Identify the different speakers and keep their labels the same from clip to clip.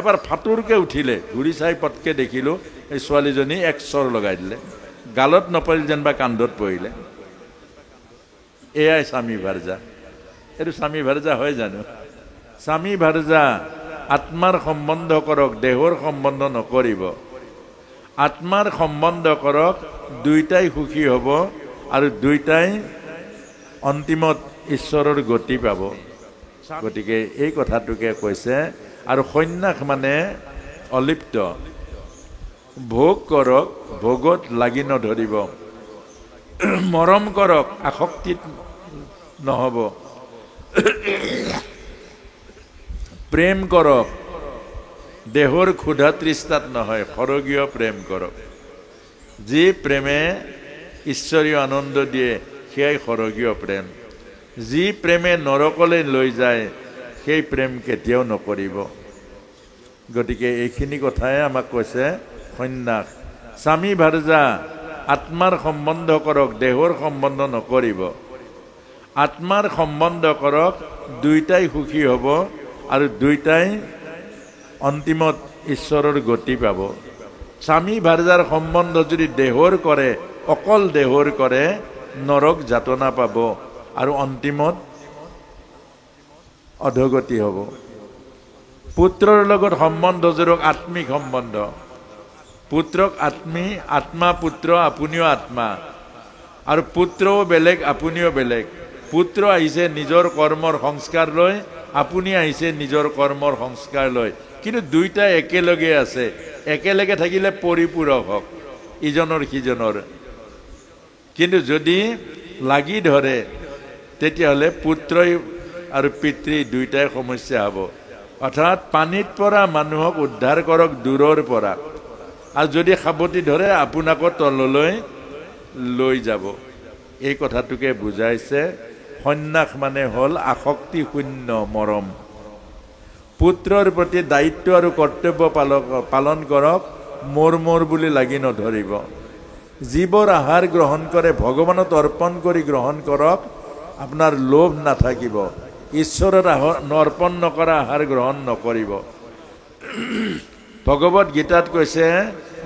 Speaker 1: এবাৰ ফাটুৰকে উঠিলে, ঘূৰি চাই পটকে দেখিলোঁ এই ছোৱালীজনী এক চৰ লগাই দিলে, গালত নপৰিল যেনিবা কান্ধত পৰিলে। এয়াই স্বামী ভাৰ্যা। এইটো স্বামী ভাৰ্যা হয় জানো? স্বামী ভাৰ্যা আত্মাৰ সম্বন্ধ কৰক, দেহৰ সম্বন্ধ নকৰিব। আত্মাৰ সম্বন্ধ কৰক, দুইটাই সুখী হ'ব আৰু দুইটাই অন্তিমত ঈশ্বৰৰ গতি পাব। গতিকে এই কথাটোকে কৈছে। আৰু সন্ন্যাস মানে অলিপ্ত। ভোগ কৰক, ভোগত লাগি নধৰিব। মৰম কৰক, আসক্তিত নহ'ব। প্ৰেম কৰক, দেহৰ ক্ষুধা তৃষ্ণাত নহয়, সৰগীয় প্ৰেম কৰক। যি প্ৰেমে ঈশ্বৰীয় আনন্দ দিয়ে সেয়াই সৰগীয় প্ৰেম। যি প্ৰেমে নৰকলৈ লৈ যায় সেই প্ৰেম কেতিয়াও নকৰিব। গতিকে এইখিনি কথাই আমাক কৈছে সন্ন্যাস। স্বামী ভাৰ্যা আত্মাৰ সম্বন্ধ কৰক, দেহৰ সম্বন্ধ নকৰিব। আত্মাৰ সম্বন্ধ কৰক, দুইটাই সুখী হ'ব আৰু দুইটাই অন্তিমত ঈশ্বৰৰ গতি পাব। স্বামী ভাৰ্যাৰ সম্বন্ধ যদি দেহৰ কৰে, অকল দেহৰ কৰে, নৰক যাতনা পাব আৰু অন্তিমত অধোগতি হ'ব। পুত্ৰৰ লগত সম্বন্ধ জোৰক আত্মিক সম্বন্ধ। পুত্ৰক আত্মা পুত্ৰ, আপুনিও আত্মা। আৰু পুত্ৰও বেলেগ, আপুনিও বেলেগ। পুত্ৰ আহিছে নিজৰ কৰ্মৰ সংস্কাৰ লৈ, আপুনি আহিছে নিজৰ কৰ্মৰ সংস্কাৰ লৈ, কিন্তু দুইটা একেলগে আছে। একেলগে থাকিলে পৰিপূৰক হওক ইজনৰ সিজনৰ। কিন্তু যদি লাগি ধৰে তেতিয়াহ'লে পুত্ৰই আৰু পিতৃ দুইটাই সমস্যা হ'ব। অৰ্থাৎ পানীত পৰা মানুহক উদ্ধাৰ কৰক দূৰৰ পৰা, আৰু যদি সাৱটি ধৰে আপোনাকো তললৈ লৈ যাব। এই কথাটোকে বুজাইছে। সন্ন্যাস মানে হ'ল আসক্তি শূন্য মৰম। পুত্ৰৰ প্ৰতি দায়িত্ব আৰু কৰ্তব্য পালন কৰক, মোৰ বুলি লাগি নধৰিব। যিবোৰ আহাৰ গ্ৰহণ কৰে ভগৱানত অৰ্পণ কৰি গ্ৰহণ কৰক, আপোনাৰ লোভ নাথাকিব। ঈশ্বৰৰ অৰ্পণ নকৰা আহাৰ গ্ৰহণ নকৰিব। ভগৱত গীতাত কৈছে,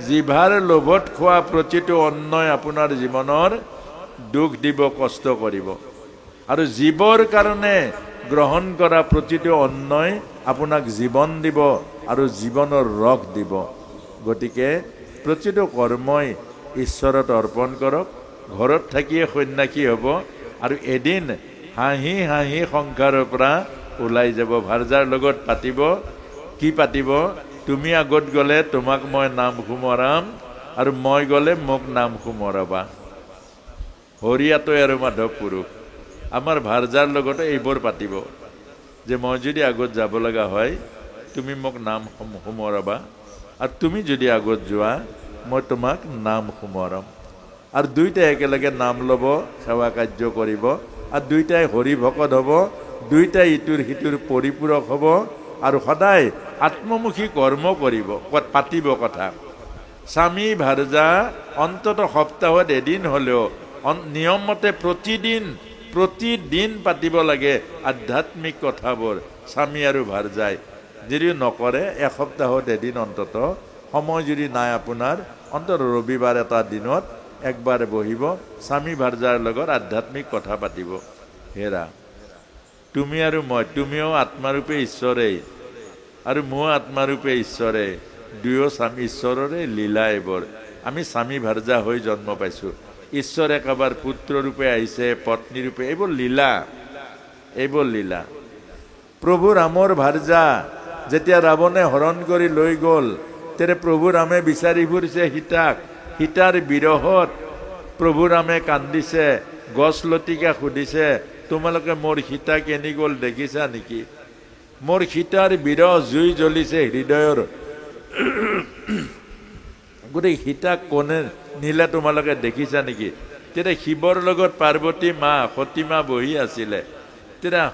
Speaker 1: জিভাৰ লোভত খোৱা প্ৰতিটো অন্নই আপোনাৰ জীৱনৰ দুখ দিব, কষ্ট কৰিব। আৰু জীৱৰ কাৰণে গ্ৰহণ কৰা প্ৰতিটো অন্নই আপোনাক জীৱন দিব আৰু জীৱনৰ ৰস দিব। গতিকে প্ৰতিটো কৰ্মই ঈশ্বৰত অৰ্পণ কৰক। ঘৰত থাকিয়ে সন্ন্যাসী হ'ব আৰু এদিন হাঁহি হাঁহি সংসাৰৰ পৰা ওলাই যাব। ভাৰ্যাৰ লগত পাতিব। কি পাতিব? তুমি আগত গ'লে তোমাক মই নাম সোমৰাম আৰু মই গ'লে মোক নাম সোমৰাবা। হৰিয়াতৈ আৰু মাধৱ পুৰুষ। আমাৰ ভাৰ্যাৰ লগতো এইবোৰ পাতিব যে মই যদি আগত যাব লগা হয় তুমি মোক নাম সোমৰাবা, আৰু তুমি যদি আগত যোৱা মই তোমাক নাম সোমৰাম। আৰু দুইটাই একেলগে নাম ল'ব, সেৱা কাৰ্য কৰিব, আৰু দুইটাই হৰি ভকত হ'ব। দুইটাই ইটোৰ সিটোৰ পৰিপূৰক হ'ব আৰু সদায় আত্মমুখী কৰ্ম কৰিব, পাতিব কথা। স্বামী ভাৰ্যা অন্তত সপ্তাহত এদিন হ'লেও নিয়মমতে প্ৰতিদিন পাতিব লাগে আধ্যাত্মিক কথাবোৰ স্বামী আৰু ভাৰ্যাই। যদি নকৰে এসপ্তাহত এদিন অন্তত সময় যদি নাই আপোনাৰ, অন্তত ৰবিবাৰ এটা দিনত একবাৰ বহিব, স্বামী ভাৰ্যাৰ লগত আধ্যাত্মিক কথা পাতিব। হেৰা, তুমি আৰু মই, তুমিও আত্মাৰূপে ঈশ্বৰেই আৰু ময়ো আত্মাৰূপে ঈশ্বৰে, দুয়ো স্বামী ঈশ্বৰৰে লীলা। এইবোৰ আমি স্বামী ভাৰ্যা হৈ জন্ম পাইছোঁ। ঈশ্বৰে কাৰোবাৰ পুত্ৰৰূপে আহিছে, পত্নীৰূপে, এইবোৰ লীলা, এইবোৰ লীলা। প্ৰভু ৰামৰ ভাৰ্যা যেতিয়া ৰাৱণে হৰণ কৰি লৈ গ'ল, তেতিয়া প্ৰভু ৰামে বিচাৰি ফুৰিছে সীতাক। সীতাৰ বিৰহত প্ৰভু ৰামে কান্দিছে, গছ লতিকা সুধিছে, তোমালোকে মোৰ সীতা কেনি গ'ল দেখিছা নেকি? মোৰ সীতাৰ বিৰহ জুই জ্বলিছে হৃদয়ৰ। গতিকে সীতাক কোনে নিলে তোমালোকে দেখিছা নেকি? তেতিয়া শিৱৰ লগত পাৰ্বতী মা সতী মা বহি আছিলে। তেতিয়া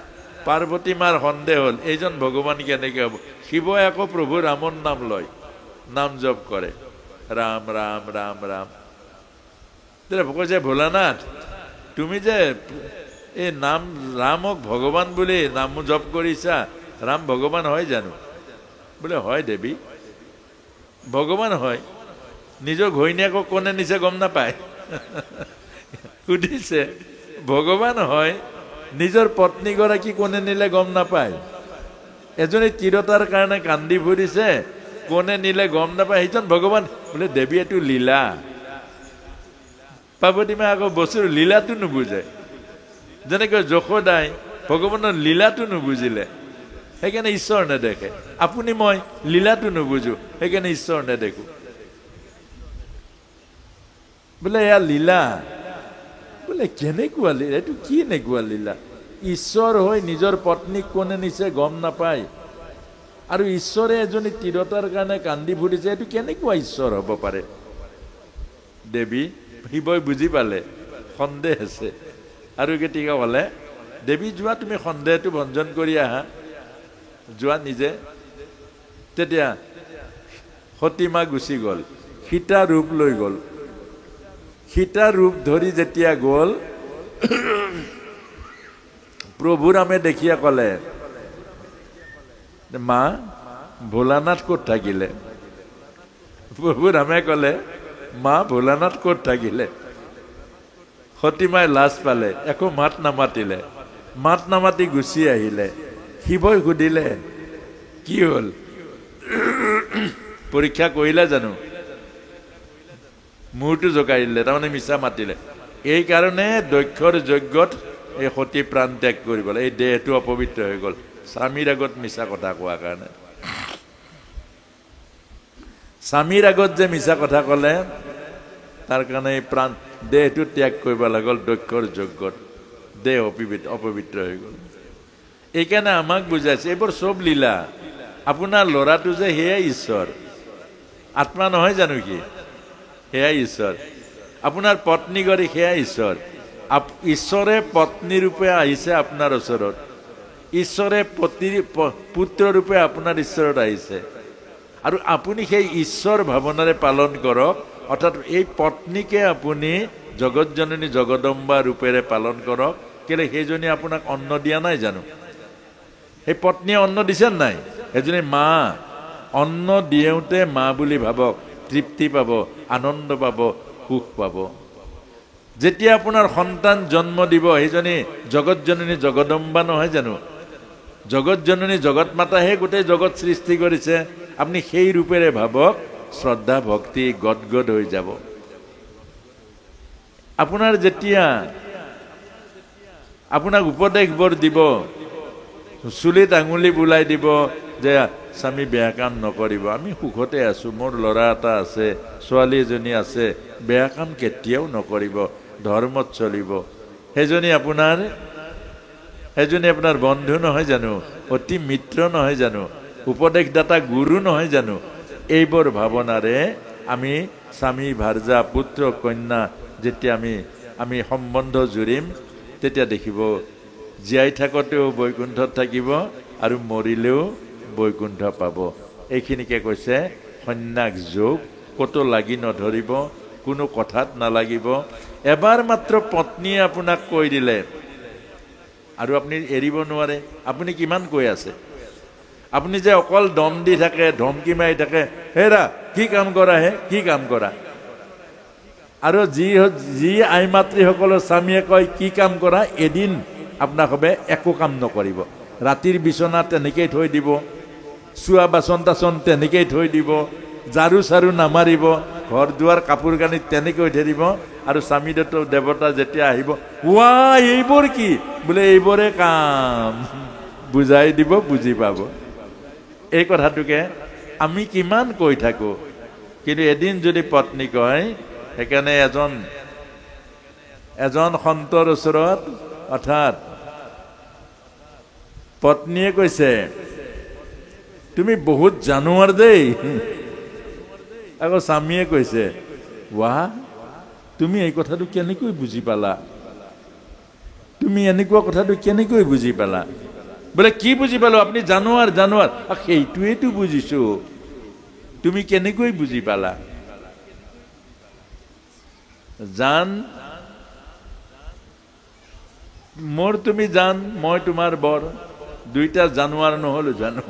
Speaker 1: পাৰ্বতী মাৰ সন্দেহ হ'ল, এইজন ভগৱান কেনেকৈ হ'ব? শিৱই আকৌ প্ৰভু ৰামৰ নাম লয়, নাম জপ কৰে, ৰাম ৰাম ৰাম ৰাম। তেতিয়া কৈছে, ভোলানাথ তুমি যে এই নাম ৰামক ভগৱান বুলি নাম জপ কৰিছা, ৰাম ভগৱান হয় জানো? বোলে হয় দেৱী, ভগৱান হয়। নিজৰ ঘৈণীয়েকক কোনে নিছে গম নাপায়। সুধিছে ভগৱান হয়, নিজৰ পত্নীগৰাকী কোনে নিলে গম নাপায়। এজনী তিৰোতাৰ কাৰণে কান্দি ফুৰিছে, কোনে নিলে গম নাপায়, সেইজন ভগৱান। বোলে দেৱী এইটো লীলা। পাৰ্বতী মায়ে আকৌ বস্তুৰ লীলাটো নুবুজে। যেনেকৈ যশোদাই ভগৱানৰ লীলাটো নুবুজিলে, সেইকাৰণে ঈশ্বৰ নেদেখে। আপুনি মই লীলাটো নুবুজো, সেইকাৰণে ঈশ্বৰ নেদেখো। বোলে এয়া লীলা। বোলে কেনেকুৱা লীলা, এইটো কি এনেকুৱা লীলা? ঈশ্বৰ হৈ নিজৰ পত্নীক কোনে নিছে গম নাপায়, আৰু ঈশ্বৰে এজনী তিৰোতাৰ কাৰণে কান্দি ফুৰিছে, এইটো কেনেকুৱা ঈশ্বৰ হ'ব পাৰে? দেৱী শিৱই বুজি পালে সন্দেহ আছে, আৰু কেতিয়াবা ক'লে দেৱী যোৱা, তুমি সন্দেহটো ভঞ্জন কৰি আহা, যোৱা নিজে। তেতিয়া সতীমা গুচি গ'ল, সীতা ৰূপ লৈ গ'ল। সীতা ৰূপ ধৰি যেতিয়া গ'ল, প্ৰভু ৰামে দেখিয়া ক'লে, মা ভোলানাথ ক'ত থাকিলে? প্ৰভু ৰামে ক'লে, মা ভোলানাথ ক'ত থাকিলে? সতীমাই লাজ পালে, একো মাত নামাতিলে। মাত নামাতি গুচি আহিলে। শিৱই সুধিলে, কি হ'ল? পৰীক্ষা কৰিলে জানো? মূৰটো জোকাৰি দিলে, তাৰমানে মিছা মাতিলে। এই কাৰণে দক্ষৰ যজ্ঞত এই সতী প্ৰাণ ত্যাগ কৰিব লাগে। এই দেহটো অপবিত্ৰ হৈ গ'ল স্বামীৰ আগত মিছা কথা কোৱাৰ কাৰণে। স্বামীৰ আগত যে মিছা কথা ক'লে, তাৰ কাৰণে এই প্ৰাণ দেহটো ত্যাগ কৰিব লাগল দক্ষৰ যজ্ঞত। দেহ অপবিত্ৰ হৈ গ'ল। এইকাৰণে আমাক বুজাইছে এইবোৰ চব লীলা। আপোনাৰ ল'ৰাটো যে সেয়াই ঈশ্বৰ, আত্মা নহয় জানো? কি সেয়াই ঈশ্বৰ। আপোনাৰ পত্নীগৰাকী সেয়াই ঈশ্বৰ। ঈশ্বৰে পত্নী ৰূপে আহিছে আপোনাৰ ওচৰত, ঈশ্বৰে পুত্ৰ ৰূপে আপোনাৰ ঈশ্বৰত আহিছে, আৰু আপুনি সেই ঈশ্বৰ ভাৱনাৰে পালন কৰক। অৰ্থাৎ এই পত্নীকে আপুনি জগতজননী জগদম্বা ৰূপেৰে পালন কৰক। কেলে? সেইজনী আপোনাক অন্ন দিয়া নাই জানো? সেই পত্নীয়ে অন্ন দিছে নাই? সেইজনী মা। অন্ন দিওঁতে মা বুলি ভাবক, তৃপ্তি পাব, আনন্দ পাব, সুখ পাব। যেতিয়া আপোনাৰ সন্তান জন্ম দিব, সেইজনী জগতজননী জগদম্বা নহয় জানো? জগতজননী জগত মাতাহে গোটেই জগত সৃষ্টি কৰিছে। আপুনি সেই ৰূপেৰে ভাবক, শ্ৰদ্ধা ভক্তি গদগদ হৈ যাব। আপোনাৰ যেতিয়া আপোনাক উপদেশবোৰ দিব, চুলিত আঙুলি বুলাই দিব যে স্বামী বেয়া কাম নকৰিব, আমি সুখতে আছো, মোৰ ল'ৰা এটা আছে, ছোৱালী এজনী আছে, বেয়া কাম কেতিয়াও নকৰিব, ধৰ্মত চলিব, সেইজনী আপোনাৰ বন্ধু নহয় জানো? অতি মিত্ৰ নহয় জানো? উপদেশদাতা গুৰু নহয় জানো? এইবোৰ ভাৱনাৰে আমি স্বামী ভাৰ্যা পুত্ৰ কন্যা যেতিয়া আমি সম্বন্ধ জুৰিম, তেতিয়া দেখিব জীয়াই থাকোঁতেও বৈকুণ্ঠত থাকিব আৰু মৰিলেও বৈকুণ্ঠ পাব। এইখিনিকে কৈছে সন্ন্যাস যোগ। ক'তো লাগি নধৰিব, কোনো কথাত নালাগিব। এবাৰ মাত্ৰ পত্নীয়ে আপোনাক কৈ দিলে আৰু আপুনি এৰিব নোৱাৰে। আপুনি কিমান কৈ আছে? আপুনি যে অকল দম দি থাকে, ধমকি মাৰি থাকে, হেৰা কি কাম কৰা হে, কি কাম কৰা? আৰু যি আই মাতৃসকলৰ স্বামীয়ে কয় কি কাম কৰা, এদিন আপোনাক হবে একো কাম নকৰিব। ৰাতিৰ বিচনা তেনেকেই থৈ দিব, চোৱা বাচন তাচন তেনেকেই থৈ দিব, ঝাৰু চাৰু নামাৰিব, ঘৰ দুৱাৰ কাপোৰ কানি তেনেকৈ থৈ দিব। আৰু স্বামী দেৱতা যেতিয়া আহিব, ৱা এইবোৰ কি? বোলে এইবোৰে কাম। বুজাই দিব, বুজি পাব। এই কথাটোকে আমি কিমান কৈ থাকো, কিন্তু এদিন যদি পত্নী কয়, সেইকাৰণে এজন সন্তৰ ওচৰত, অৰ্থাৎ পত্নীয়ে কৈছে, তুমি বহুত জানুৱাৰ দেই। আকৌ স্বামীয়ে কৈছে, ৱাহ তুমি এই কথাটো কেনেকৈ বুজি পালা? তুমি এনেকুৱা কথাটো কেনেকৈ বুজি পালা? বোলে কি বুজি পালো? আপুনি জানুৱাৰ। সেইটোৱেইতো বুজিছো, তুমি কেনেকৈ বুজি পালা? জান মোৰ, তুমি জান, মই তোমাৰ বৰ, দুইটা জানুৱাৰ নহলো জানো?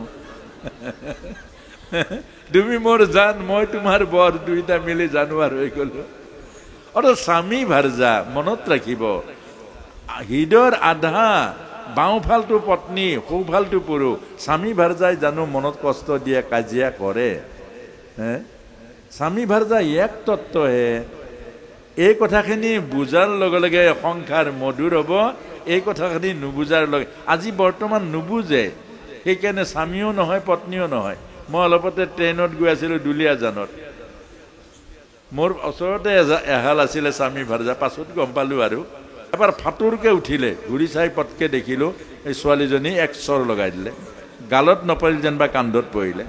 Speaker 1: তুমি মোৰ জান, মই তোমাৰ বৰ, দুইটা মিলি জানুৱাৰ হৈ গলো। আৰু স্বামী ভাৰ্যা মনত ৰাখিব, হৃদয়ৰ আধা বাওঁফালটো পত্নী, সোঁফালটো পুৰুষ। স্বামী ভাৰ্যাই জানো মনত কষ্ট দিয়ে, কাজিয়া কৰে? স্বামী ভাৰ্যা এক তত্ত্বহে। এই কথাখিনি বুজাৰ লগে লগে সংসাৰ মধুৰ হ'ব। এই কথাখিনি নুবুজাৰ লগে, আজি বৰ্তমান নুবুজে, সেইকাৰণে স্বামীও নহয় পত্নীও নহয়। মই অলপতে ট্ৰেইনত গৈ আছিলোঁ দুলীয়াজানত, মোৰ ওচৰতে এহাল আছিলে স্বামী ভাৰ্যা, পাছত গম পালোঁ আৰু। এবাৰ ফাটোৰকে উঠিলে, ঘূৰি চাই পটকে দেখিলোঁ এই ছোৱালীজনী এক চৰ লগাই দিলে, গালত নপৰিল যেনিবা কান্ধত পৰিলে।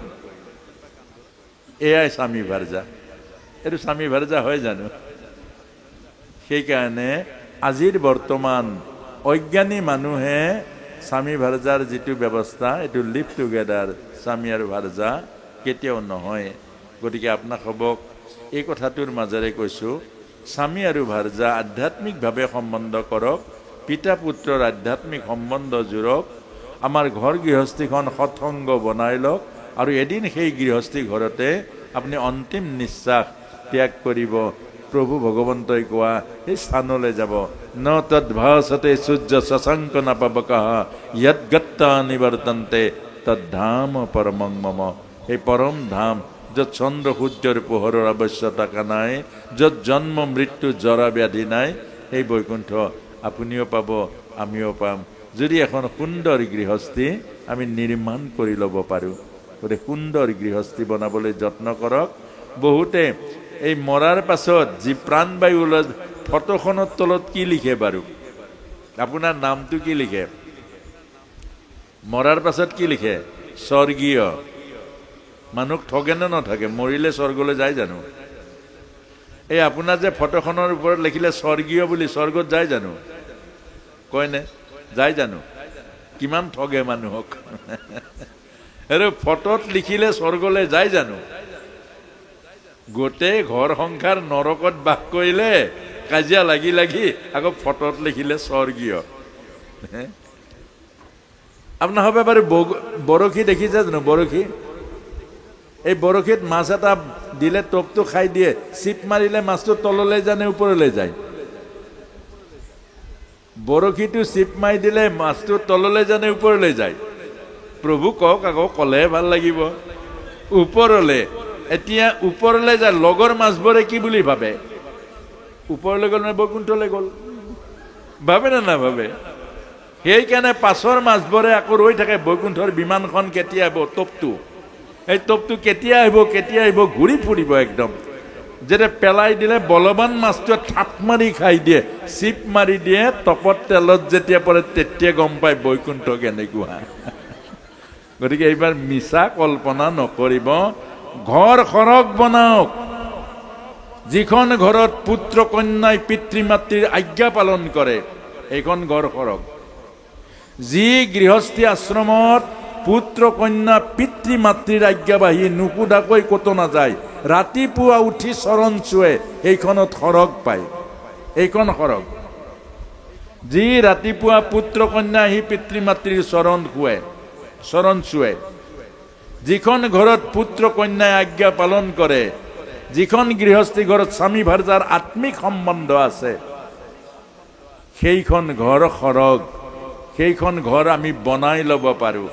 Speaker 1: এয়াই স্বামী ভাৰ্যা। এইটো স্বামী ভাৰ্যা হয় জানো? সেইকাৰণে আজিৰ বৰ্তমান অজ্ঞানী মানুহে স্বামী ভাৰ্যাৰ যিটো ব্যৱস্থা, এইটো লিভ টুগেডাৰ, স্বামী আৰু ভাৰ্যা কেতিয়াও নহয়। গতিকে আপোনাসৱক এই কথাটোৰ মাজেৰে কৈছোঁ, স্বামী আৰু ভাৰ্যা আধ্যাত্মিকভাৱে সম্বন্ধ কৰক, পিতা পুত্ৰৰ আধ্যাত্মিক সম্বন্ধ জোৰক, আমাৰ ঘৰ গৃহস্থীখন সৎসংগ বনাই লওক, আৰু এদিন সেই গৃহস্থী ঘৰতে আপুনি অন্তিম নিশ্বাস ত্যাগ কৰিব। প্ৰভু ভগৱন্তই কোৱা সেই স্থানলৈ যাব। ন তদ্ভাসতে সূৰ্য শশাংক নাপাবকাহ য়দ্গত্তা নিবৰ্তন্তে তদ্ধাম পৰমং মম। সেই পৰম ধাম য'ত চন্দ্ৰ সূৰ্যৰ পোহৰৰ আৱশ্যকতা নাই, য'ত জন্ম মৃত্যু জৰা ব্যাধি নাই, সেই বৈকুণ্ঠ আপুনিও পাব, আমিও পাম, যদি এখন সুন্দৰ গৃহস্থী আমি নিৰ্মাণ কৰি ল'ব পাৰোঁ। গতিকে সুন্দৰ গৃহস্থী বনাবলৈ যত্ন কৰক। বহুতে এই মৰাৰ পাছত যি প্ৰাণবায়ু ওলাই, ফটোখনৰ তলত কি লিখে বাৰু? আপোনাৰ নামটো কি লিখে? মৰাৰ পাছত কি লিখে? স্বৰ্গীয়। মানুহক ঠগে নে নঠগে? মৰিলে স্বৰ্গলৈ যায় জানো? এই আপোনাৰ যে ফটোখনৰ ওপৰত লিখিলে স্বৰ্গীয় বুলি, স্বৰ্গত যায় জানো? কয়নে? যায় জানো? কিমান ঠগে মানুহক। আৰু ফটোত লিখিলে স্বৰ্গলৈ যায় জানো? গোটেই ঘৰ সংসাৰ নৰকত বাস কৰিলে, কাজিয়া লাগি লাগি আকৌ ফটোত লিখিলে স্বৰ্গীয়। আপোনাৰ হবে বাৰু বৰশী দেখিছে জানো? বৰশী, এই বৰশীত মাছ এটা দিলে টোপটো খাই দিয়ে, চিপ মাৰিলে মাছটো তললৈ যায় নে ওপৰলৈ যায়? বৰশীটো চিপ মাৰি দিলে মাছটো তললৈ যায় নে ওপৰলৈ যায়? প্ৰভু কওক আকৌ, ক'লে ভাল লাগিব। ওপৰলৈ। এতিয়া ওপৰলৈ যায়, লগৰ মাছবোৰে কি বুলি ভাবে? ওপৰলৈ গ'ল মানে বৈকুণ্ঠলৈ গ'ল, ভাবে নে নাভাবে? সেইকাৰণে পাছৰ মাছবোৰে আকৌ ৰৈ থাকে, বৈকুণ্ঠৰ বিমানখন কেতিয়া আহিব, টোপটো, এই টোপটো কেতিয়া আহিব, কেতিয়া আহিব, ঘূৰি ফুৰিব একদম। যেতিয়া পেলাই দিলে বলৱান মাছটোৱে থাপ মাৰি খাই দিয়ে, চিপ মাৰি দিয়ে, টপত তেলত যেতিয়া পৰে তেতিয়া গম পায় বৈকুণ্ঠ কেনেকুৱা। গতিকে এইবাৰ মিছা কল্পনা নকৰিব, ঘৰ সৰগ বনাওক। যিখন ঘৰত পুত্ৰ কন্যাই পিতৃ মাতৃৰ আজ্ঞা পালন কৰে, এইখন ঘৰ সৰগ। যি গৃহস্থী আশ্ৰমত পুত্ৰ কন্যা পিতৃ মাতৃৰ আজ্ঞাবাহী নুসুধাকৈ ক'তো নাযায়, ৰাতিপুৱা উঠি চৰণ চুৱে, সেইখনত সৰগ পায়, এইখন সৰগ। যি ৰাতিপুৱা পুত্ৰ কন্যা আহি পিতৃ মাতৃৰ চৰণ চুৱে, যিখন ঘৰত পুত্ৰ কন্যাই আজ্ঞা পালন কৰে, যিখন গৃহস্থী ঘৰত স্বামী ভাৰ্যাৰ আত্মিক সম্বন্ধ আছে, সেইখন ঘৰ সৰগ। সেইখন ঘৰ আমি বনাই ল'ব পাৰোঁ।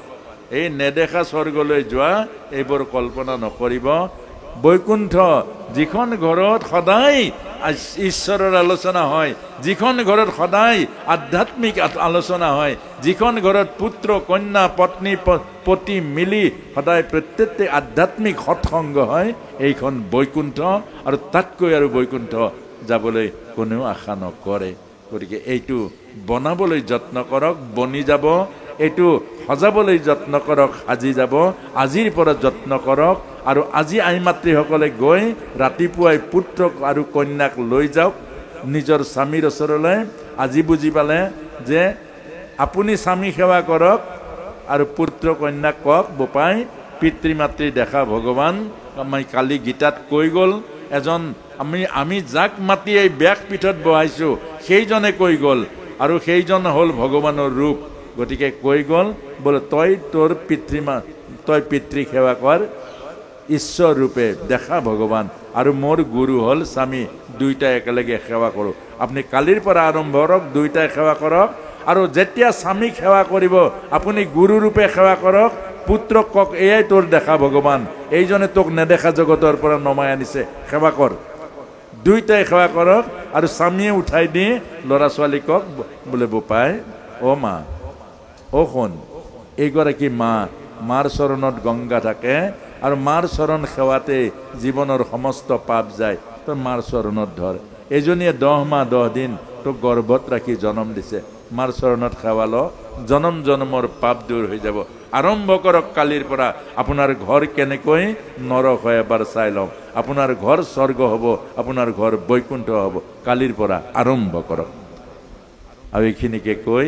Speaker 1: এই নেদেখা স্বৰ্গলৈ যোৱা এইবোৰ কল্পনা নকৰিব। বৈকুণ্ঠ যিখন ঘৰত সদায় ঈশ্বৰৰ আলোচনা হয়, যিখন ঘৰত সদায় আধ্যাত্মিক আলোচনা হয়, যিখন ঘৰত পুত্ৰ কন্যা পত্নী পতি মিলি সদায় প্ৰত্যেকটি আধ্যাত্মিক সৎসংগ হয়, এইখন বৈকুণ্ঠ। আৰু তাতকৈ আৰু বৈকুণ্ঠ যাবলৈ কোনেও আশা নকৰে। গতিকে এইটো বনাবলৈ যত্ন কৰক, বনি যাব। এইটো সজাবলৈ যত্ন কৰক, সাজি যাব। আজিৰ পৰা যত্ন কৰক। আৰু আজি আই মাতৃসকলে গৈ ৰাতিপুৱাই পুত্ৰক আৰু কন্যাক লৈ যাওক নিজৰ স্বামীৰ ওচৰলৈ। আজি বুজি পালে যে আপুনি স্বামী সেৱা কৰক আৰু পুত্ৰ কন্যাক কওক, বোপাই পিতৃ মাতৃ দেখা ভগৱান। আমি কালি গীতাত কৈ গ'ল, এজন আমি যাক মাতি এই ব্যাসপীঠত বহাইছোঁ সেইজনে কৈ গ'ল, আৰু সেইজন হ'ল ভগৱানৰ ৰূপ। গতিকে কৈ গ'ল, বোলে তই তোৰ তই পিতৃ সেৱা কৰ, ঈশ্বৰ ৰূপে দেখা ভগৱান আৰু মোৰ গুৰু হ'ল স্বামী, দুইটা একেলগে সেৱা কৰোঁ। আপুনি কালিৰ পৰা আৰম্ভ কৰক, দুইটাই সেৱা কৰক। আৰু যেতিয়া স্বামীক সেৱা কৰিব আপুনি গুৰু ৰূপে সেৱা কৰক। পুত্ৰক কওক, এয়াই তোৰ দেখা ভগৱান, এইজনে তোক নেদেখা জগতৰ পৰা নমাই আনিছে, সেৱা কৰ। দুইটাই সেৱা কৰক। আৰু স্বামীয়ে উঠাই দি ল'ৰা ছোৱালীক কওক, বোলে বোপাই, অ মা, অ শুন, এইগৰাকী মা, মাৰ চৰণত গংগা থাকে আৰু মাৰ চৰণ সেৱাতে জীৱনৰ সমস্ত পাপ যায়। তই মাৰ চৰণত ধৰ। এজনীয়ে 10 মাহ 10 দিন তোক গৰ্ভত ৰাখি জন্ম দিছে, মাৰ চৰণত সেৱা ল, জনম জনমৰ পাপ দূৰ হৈ যাব। আৰম্ভ কৰক কালিৰ পৰা। আপোনাৰ ঘৰ কেনেকৈ নৰক হয় এবাৰ চাই লওক। আপোনাৰ ঘৰ স্বৰ্গ হ'ব, আপোনাৰ ঘৰ বৈকুণ্ঠ হ'ব। কালিৰ পৰা আৰম্ভ কৰক। আৰু এইখিনিকে কৈ